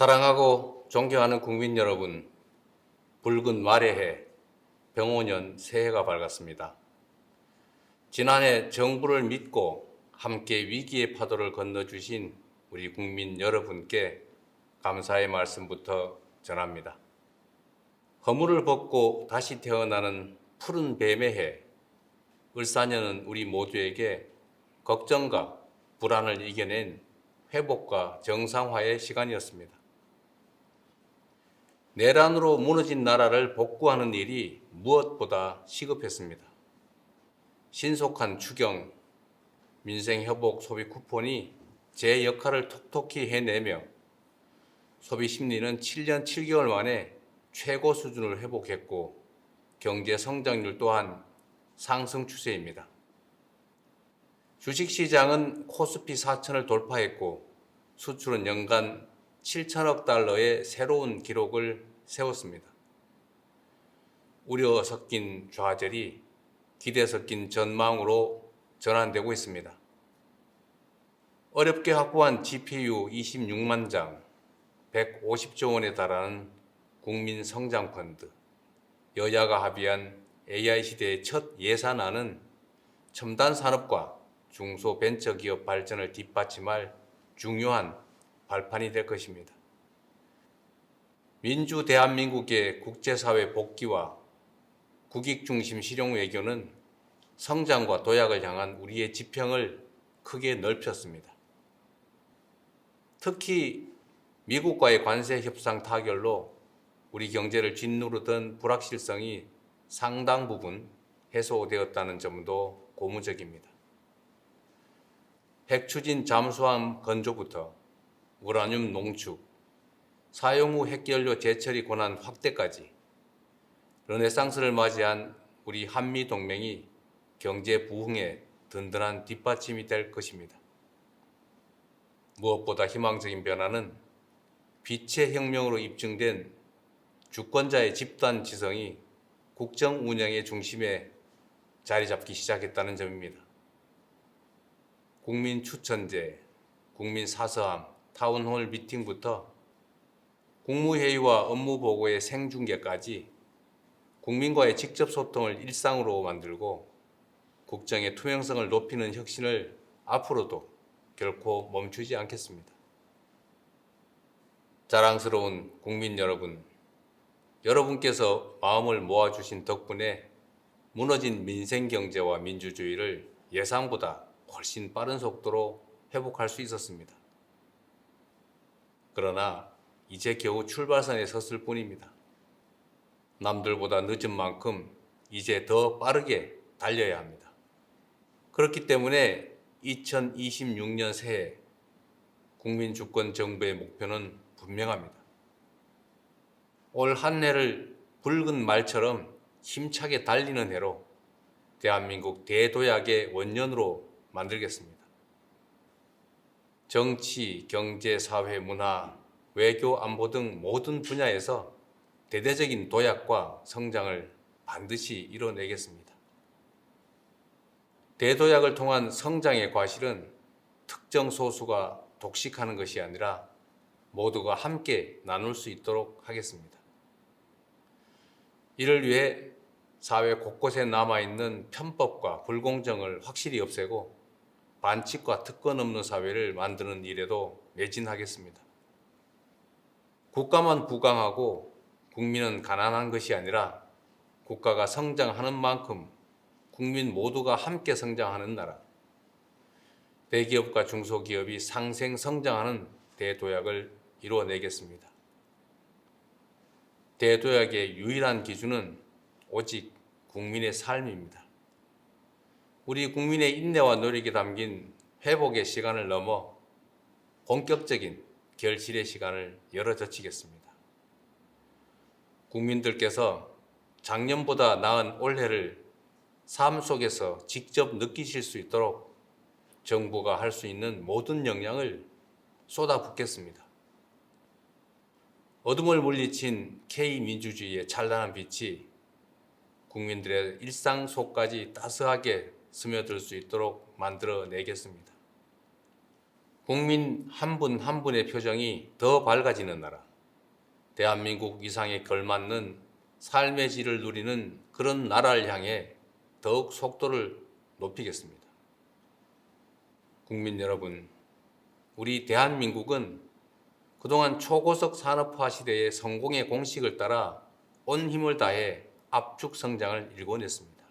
사랑하고 존경하는 국민 여러분, 붉은 말의 해, 병오년 새해가 밝았습니다. 지난해 정부를 믿고 함께 위기의 파도를 건너주신 우리 국민 여러분께 감사의 말씀부터 전합니다. 허물을 벗고 다시 태어나는 푸른 뱀의 해, 을사년은 우리 모두에게 걱정과 불안을 이겨낸 회복과 정상화의 시간이었습니다. 내란으로 무너진 나라를 복구하는 일이 무엇보다 시급했습니다. 신속한 추경, 민생회복 소비 쿠폰이 제 역할을 톡톡히 해내며 소비 심리는 7년 7개월 만에 최고 수준을 회복했고 경제 성장률 또한 상승 추세입니다. 주식시장은 코스피 4천을 돌파했고 수출은 연간 7천억 달러의 새로운 기록을 세웠습니다. 우려 섞인 좌절이 기대 섞인 전망으로 전환되고 있습니다. 어렵게 확보한 GPU 26만 장, 150조 원에 달하는 국민성장펀드, 여야가 합의한 AI 시대의 첫 예산안은 첨단 산업과 중소벤처기업 발전을 뒷받침할 중요한 발판이 될 것입니다. 민주 대한민국의 국제사회 복귀와 국익중심 실용 외교는 성장과 도약을 향한 우리의 지평을 크게 넓혔습니다. 특히 미국과의 관세 협상 타결로 우리 경제를 짓누르던 불확실성이 상당 부분 해소되었다는 점도 고무적입니다. 핵추진 잠수함 건조부터 우라늄 농축, 사용 후 핵연료 재처리 권한 확대까지 르네상스를 맞이한 우리 한미 동맹이 경제 부흥에 든든한 뒷받침이 될 것입니다. 무엇보다 희망적인 변화는 빛의 혁명으로 입증된 주권자의 집단 지성이 국정 운영의 중심에 자리 잡기 시작했다는 점입니다. 국민 추천제, 국민 사서함, 타운홀 미팅부터 국무회의와 업무보고의 생중계까지 국민과의 직접 소통을 일상으로 만들고 국정의 투명성을 높이는 혁신을 앞으로도 결코 멈추지 않겠습니다. 자랑스러운 국민 여러분, 여러분께서 마음을 모아주신 덕분에 무너진 민생경제와 민주주의를 예상보다 훨씬 빠른 속도로 회복할 수 있었습니다. 그러나 이제 겨우 출발선에 섰을 뿐입니다. 남들보다 늦은 만큼 이제 더 빠르게 달려야 합니다. 그렇기 때문에 2026년 새해 국민주권 정부의 목표는 분명합니다. 올 한 해를 붉은 말처럼 힘차게 달리는 해로 대한민국 대도약의 원년으로 만들겠습니다. 정치, 경제, 사회, 문화, 외교, 안보 등 모든 분야에서 대대적인 도약과 성장을 반드시 이뤄내겠습니다. 대도약을 통한 성장의 과실은 특정 소수가 독식하는 것이 아니라 모두가 함께 나눌 수 있도록 하겠습니다. 이를 위해 사회 곳곳에 남아있는 편법과 불공정을 확실히 없애고 반칙과 특권 없는 사회를 만드는 일에도 매진하겠습니다. 국가만 부강하고 국민은 가난한 것이 아니라 국가가 성장하는 만큼 국민 모두가 함께 성장하는 나라, 대기업과 중소기업이 상생 성장하는 대도약을 이루어내겠습니다. 대도약의 유일한 기준은 오직 국민의 삶입니다. 우리 국민의 인내와 노력이 담긴 회복의 시간을 넘어 본격적인 결실의 시간을 열어젖히겠습니다. 국민들께서 작년보다 나은 올해를 삶 속에서 직접 느끼실 수 있도록 정부가 할 수 있는 모든 역량을 쏟아붓겠습니다. 어둠을 물리친 K민주주의의 찬란한 빛이 국민들의 일상 속까지 따스하게 스며들 수 있도록 만들어내겠습니다. 국민 한 분 한 분의 표정이 더 밝아지는 나라, 대한민국 위상에 걸맞는 삶의 질을 누리는 그런 나라를 향해 더욱 속도를 높이겠습니다. 국민 여러분, 우리 대한민국은 그동안 초고속 산업화 시대의 성공의 공식을 따라 온 힘을 다해 압축 성장을 일궈냈습니다.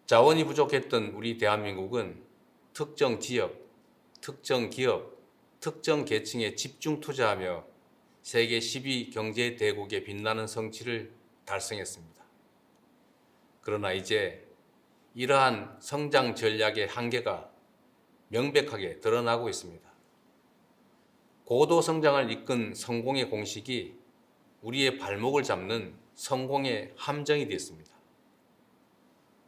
자원이 부족했던 우리 대한민국은 특정 지역, 특정 기업, 특정 계층에 집중 투자하며 세계 10위 경제 대국의 빛나는 성취를 달성했습니다. 그러나 이제 이러한 성장 전략의 한계가 명백하게 드러나고 있습니다. 고도 성장을 이끈 성공의 공식이 우리의 발목을 잡는 성공의 함정이 되었습니다.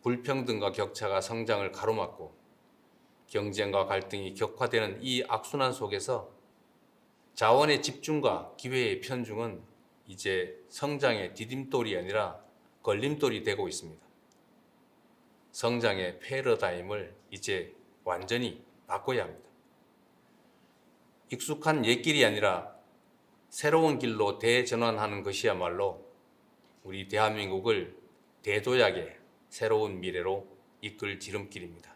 불평등과 격차가 성장을 가로막고 경쟁과 갈등이 격화되는 이 악순환 속에서 자원의 집중과 기회의 편중은 이제 성장의 디딤돌이 아니라 걸림돌이 되고 있습니다. 성장의 패러다임을 이제 완전히 바꿔야 합니다. 익숙한 옛길이 아니라 새로운 길로 대전환하는 것이야말로 우리 대한민국을 대도약의 새로운 미래로 이끌 지름길입니다.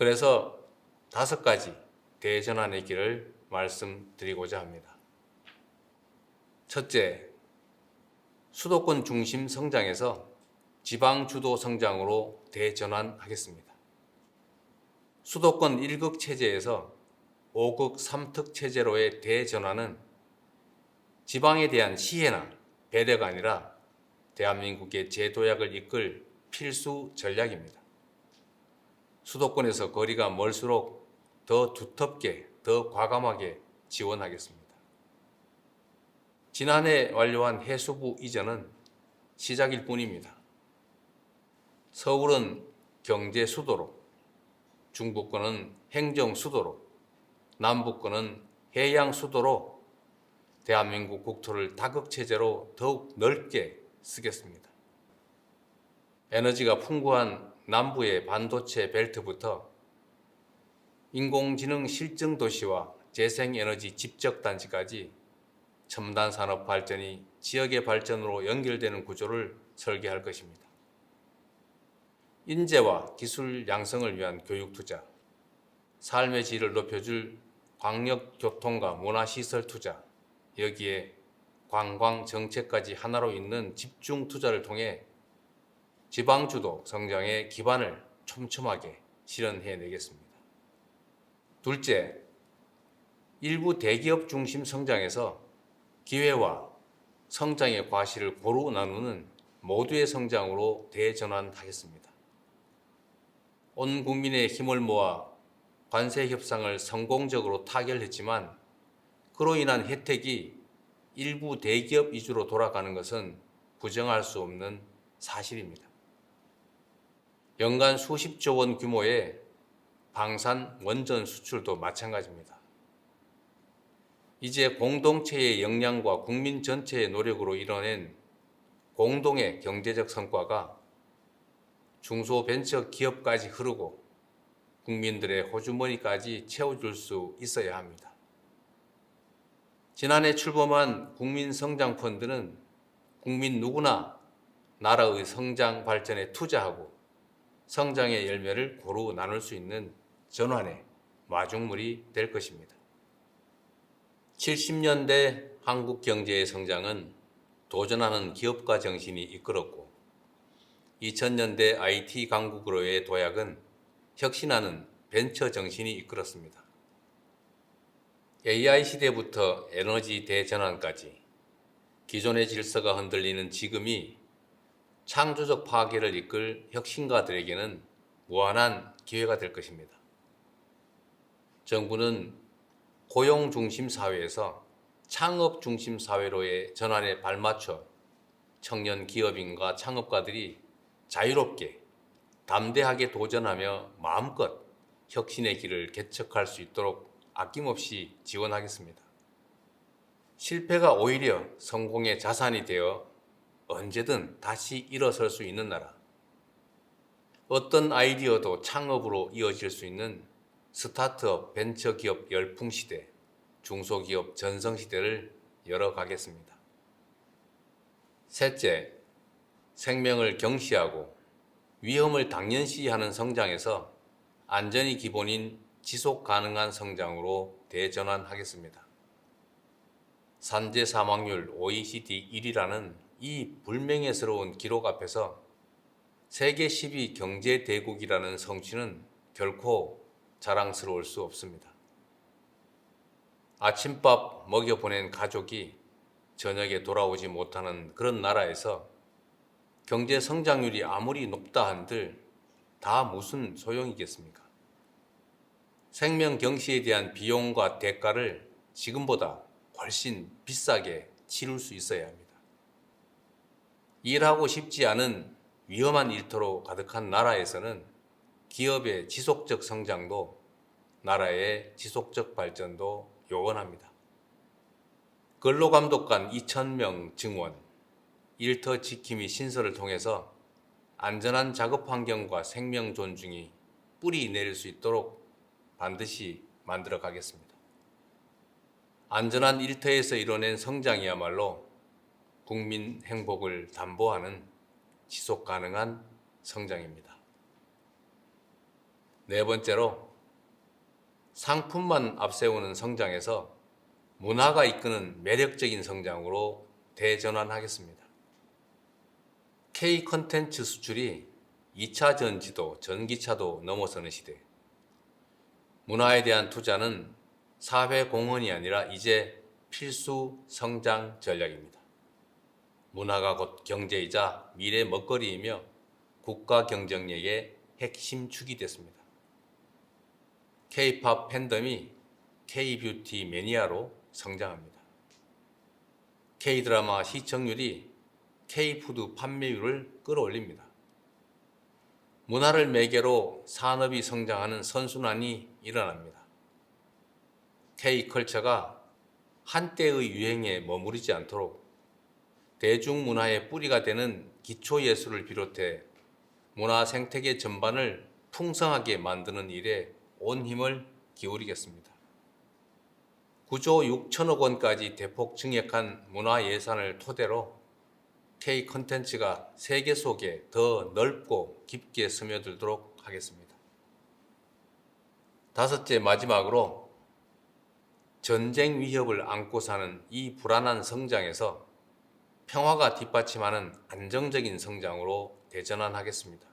그래서 5가지 대전환의 길을 말씀드리고자 합니다. 첫째, 수도권 중심 성장에서 지방 주도 성장으로 대전환하겠습니다. 수도권 1극 체제에서 5극 3특 체제로의 대전환은 지방에 대한 시혜나 배려가 아니라 대한민국의 재도약을 이끌 필수 전략입니다. 수도권에서 거리가 멀수록 더 두텁게, 더 과감하게 지원하겠습니다. 지난해 완료한 해수부 이전은 시작일 뿐입니다. 서울은 경제 수도로, 중부권은 행정 수도로, 남부권은 해양 수도로 대한민국 국토를 다극체제로 더욱 넓게 쓰겠습니다. 에너지가 풍부한 남부의 반도체 벨트부터 인공지능 실증 도시와 재생에너지 집적단지까지 첨단 산업 발전이 지역의 발전으로 연결되는 구조를 설계할 것입니다. 인재와 기술 양성을 위한 교육 투자, 삶의 질을 높여줄 광역교통과 문화시설 투자, 여기에 관광 정책까지 하나로 잇는 집중 투자를 통해 지방주도 성장의 기반을 촘촘하게 실현해내겠습니다. 둘째, 일부 대기업 중심 성장에서 기회와 성장의 과실을 고루 나누는 모두의 성장으로 대전환하겠습니다. 온 국민의 힘을 모아 관세 협상을 성공적으로 타결했지만 그로 인한 혜택이 일부 대기업 위주로 돌아가는 것은 부정할 수 없는 사실입니다. 연간 수십조 원 규모의 방산 원전 수출도 마찬가지입니다. 이제 공동체의 역량과 국민 전체의 노력으로 이뤄낸 공동의 경제적 성과가 중소벤처 기업까지 흐르고 국민들의 호주머니까지 채워줄 수 있어야 합니다. 지난해 출범한 국민성장펀드는 국민 누구나 나라의 성장 발전에 투자하고 성장의 열매를 고루 나눌 수 있는 전환의 마중물이 될 것입니다. 70년대 한국 경제의 성장은 도전하는 기업가 정신이 이끌었고 2000년대 IT 강국으로의 도약은 혁신하는 벤처 정신이 이끌었습니다. AI 시대부터 에너지 대전환까지 기존의 질서가 흔들리는 지금이 창조적 파괴를 이끌 혁신가들에게는 무한한 기회가 될 것입니다. 정부는 고용 중심 사회에서 창업 중심 사회로의 전환에 발맞춰 청년 기업인과 창업가들이 자유롭게 담대하게 도전하며 마음껏 혁신의 길을 개척할 수 있도록 아낌없이 지원하겠습니다. 실패가 오히려 성공의 자산이 되어 언제든 다시 일어설 수 있는 나라, 어떤 아이디어도 창업으로 이어질 수 있는 스타트업 벤처기업 열풍시대, 중소기업 전성시대를 열어가겠습니다. 셋째, 생명을 경시하고 위험을 당연시하는 성장에서 안전이 기본인 지속 가능한 성장으로 대전환하겠습니다. 산재 사망률 OECD 1위라는 이 불명예스러운 기록 앞에서 세계 10위 경제 대국이라는 성취는 결코 자랑스러울 수 없습니다. 아침밥 먹여보낸 가족이 저녁에 돌아오지 못하는 그런 나라에서 경제 성장률이 아무리 높다 한들 다 무슨 소용이겠습니까? 생명 경시에 대한 비용과 대가를 지금보다 훨씬 비싸게 치를 수 있어야 합니다. 일하고 싶지 않은 위험한 일터로 가득한 나라에서는 기업의 지속적 성장도 나라의 지속적 발전도 요원합니다. 근로감독관 2,000명 증원, 일터 지킴이 신설을 통해서 안전한 작업 환경과 생명 존중이 뿌리 내릴 수 있도록 반드시 만들어 가겠습니다. 안전한 일터에서 이뤄낸 성장이야말로 국민 행복을 담보하는 지속 가능한 성장입니다. 네 번째로, 상품만 앞세우는 성장에서 문화가 이끄는 매력적인 성장으로 대전환하겠습니다. K 콘텐츠 수출이 2차 전지도 전기차도 넘어서는 시대. 문화에 대한 투자는 사회 공헌이 아니라 이제 필수 성장 전략입니다. 문화가 곧 경제이자 미래 먹거리이며 국가 경쟁력의 핵심 축이 됐습니다. K-팝 팬덤이 K-뷰티 매니아로 성장합니다. K-드라마 시청률이 K-푸드 판매율을 끌어올립니다. 문화를 매개로 산업이 성장하는 선순환이 일어납니다. K-컬처가 한때의 유행에 머무르지 않도록 대중문화의 뿌리가 되는 기초예술을 비롯해 문화 생태계 전반을 풍성하게 만드는 일에 온 힘을 기울이겠습니다. 9조 6천억 원까지 대폭 증액한 문화 예산을 토대로 K 콘텐츠가 세계 속에 더 넓고 깊게 스며들도록 하겠습니다. 다섯째, 마지막으로 전쟁 위협을 안고 사는 이 불안한 성장에서 평화가 뒷받침하는 안정적인 성장으로 대전환하겠습니다.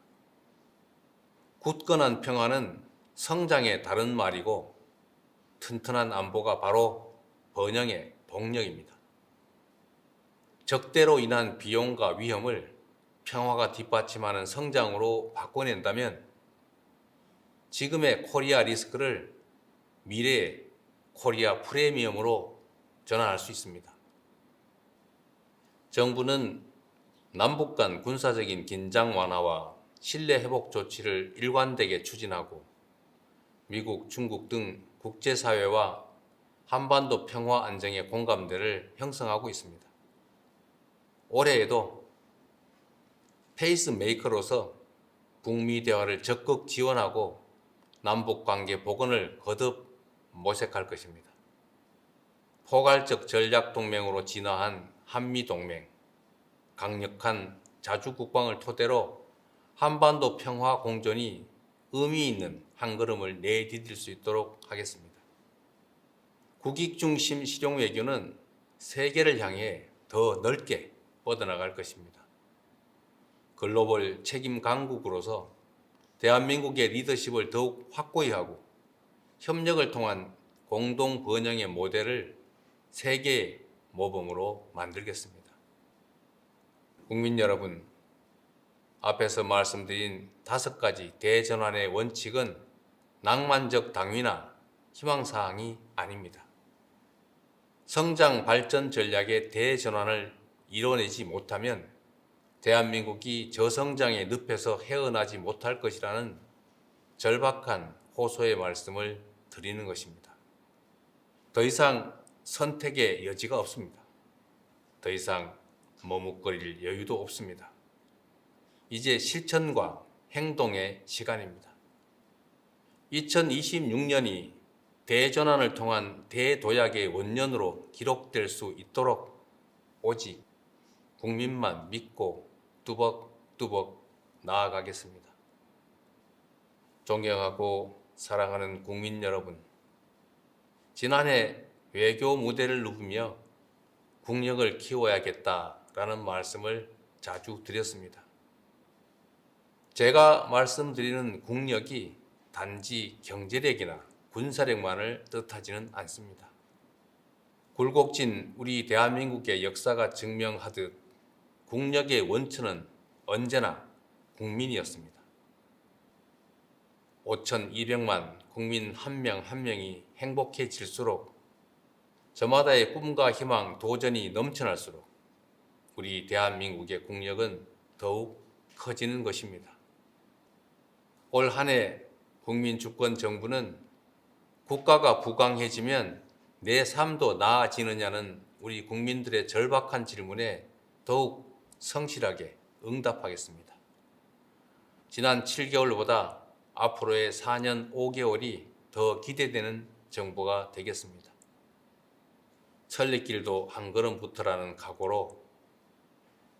굳건한 평화는 성장의 다른 말이고 튼튼한 안보가 바로 번영의 동력입니다. 적대로 인한 비용과 위험을 평화가 뒷받침하는 성장으로 바꿔낸다면 지금의 코리아 리스크를 미래의 코리아 프리미엄으로 전환할 수 있습니다. 정부는 남북 간 군사적인 긴장 완화와 신뢰 회복 조치를 일관되게 추진하고 미국, 중국 등 국제사회와 한반도 평화 안정의 공감대를 형성하고 있습니다. 올해에도 페이스메이커로서 북미 대화를 적극 지원하고 남북 관계 복원을 거듭 모색할 것입니다. 포괄적 전략 동맹으로 진화한 한미 동맹, 강력한 자주 국방을 토대로 한반도 평화 공존이 의미 있는 한 걸음을 내디딜 수 있도록 하겠습니다. 국익 중심 실용 외교는 세계를 향해 더 넓게 뻗어나갈 것입니다. 글로벌 책임 강국으로서 대한민국의 리더십을 더욱 확고히 하고 협력을 통한 공동 번영의 모델을 세계의 모범으로 만들겠습니다. 국민 여러분, 앞에서 말씀드린 5가지 대전환의 원칙은 낭만적 당위나 희망사항이 아닙니다. 성장 발전 전략의 대전환을 이뤄내지 못하면 대한민국이 저성장의 늪에서 헤어나지 못할 것이라는 절박한 호소의 말씀을 드리는 것입니다. 더 이상 선택의 여지가 없습니다. 더 이상 머뭇거릴 여유도 없습니다. 이제 실천과 행동의 시간입니다. 2026년이 대전환을 통한 대도약의 원년으로 기록될 수 있도록 오직 국민만 믿고 뚜벅뚜벅 나아가겠습니다. 존경하고 사랑하는 국민 여러분, 지난해 외교 무대를 누비며 국력을 키워야겠다라는 말씀을 자주 드렸습니다. 제가 말씀드리는 국력이 단지 경제력이나 군사력만을 뜻하지는 않습니다. 굴곡진 우리 대한민국의 역사가 증명하듯 국력의 원천은 언제나 국민이었습니다. 5,200만 국민 한 명 한 명이 행복해질수록 저마다의 꿈과 희망, 도전이 넘쳐날수록 우리 대한민국의 국력은 더욱 커지는 것입니다. 올 한 해 국민주권정부는 국가가 부강해지면 내 삶도 나아지느냐는 우리 국민들의 절박한 질문에 더욱 성실하게 응답하겠습니다. 지난 7개월보다 앞으로의 4년 5개월이 더 기대되는 정부가 되겠습니다. 천리길도 한 걸음부터라는 각오로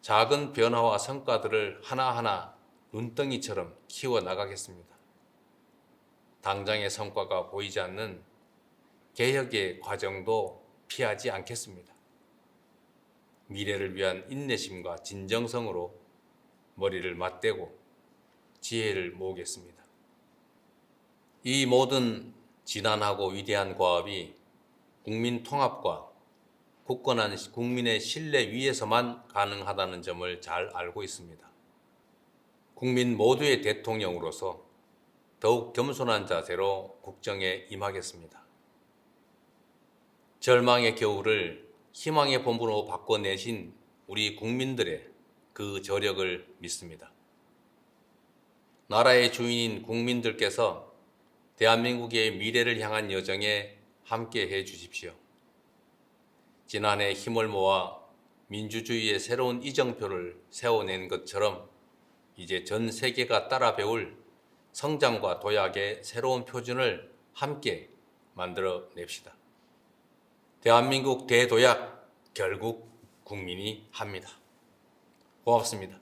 작은 변화와 성과들을 하나하나 눈덩이처럼 키워나가겠습니다. 당장의 성과가 보이지 않는 개혁의 과정도 피하지 않겠습니다. 미래를 위한 인내심과 진정성으로 머리를 맞대고 지혜를 모으겠습니다. 이 모든 지단하고 위대한 과업이 국민 통합과 굳건한 국민의 신뢰 위에서만 가능하다는 점을 잘 알고 있습니다. 국민 모두의 대통령으로서 더욱 겸손한 자세로 국정에 임하겠습니다. 절망의 겨울을 희망의 봄으로 바꿔내신 우리 국민들의 그 저력을 믿습니다. 나라의 주인인 국민들께서 대한민국의 미래를 향한 여정에 함께해 주십시오. 지난해 힘을 모아 민주주의의 새로운 이정표를 세워낸 것처럼 이제 전 세계가 따라 배울 성장과 도약의 새로운 표준을 함께 만들어 냅시다. 대한민국 대도약 결국 국민이 합니다. 고맙습니다.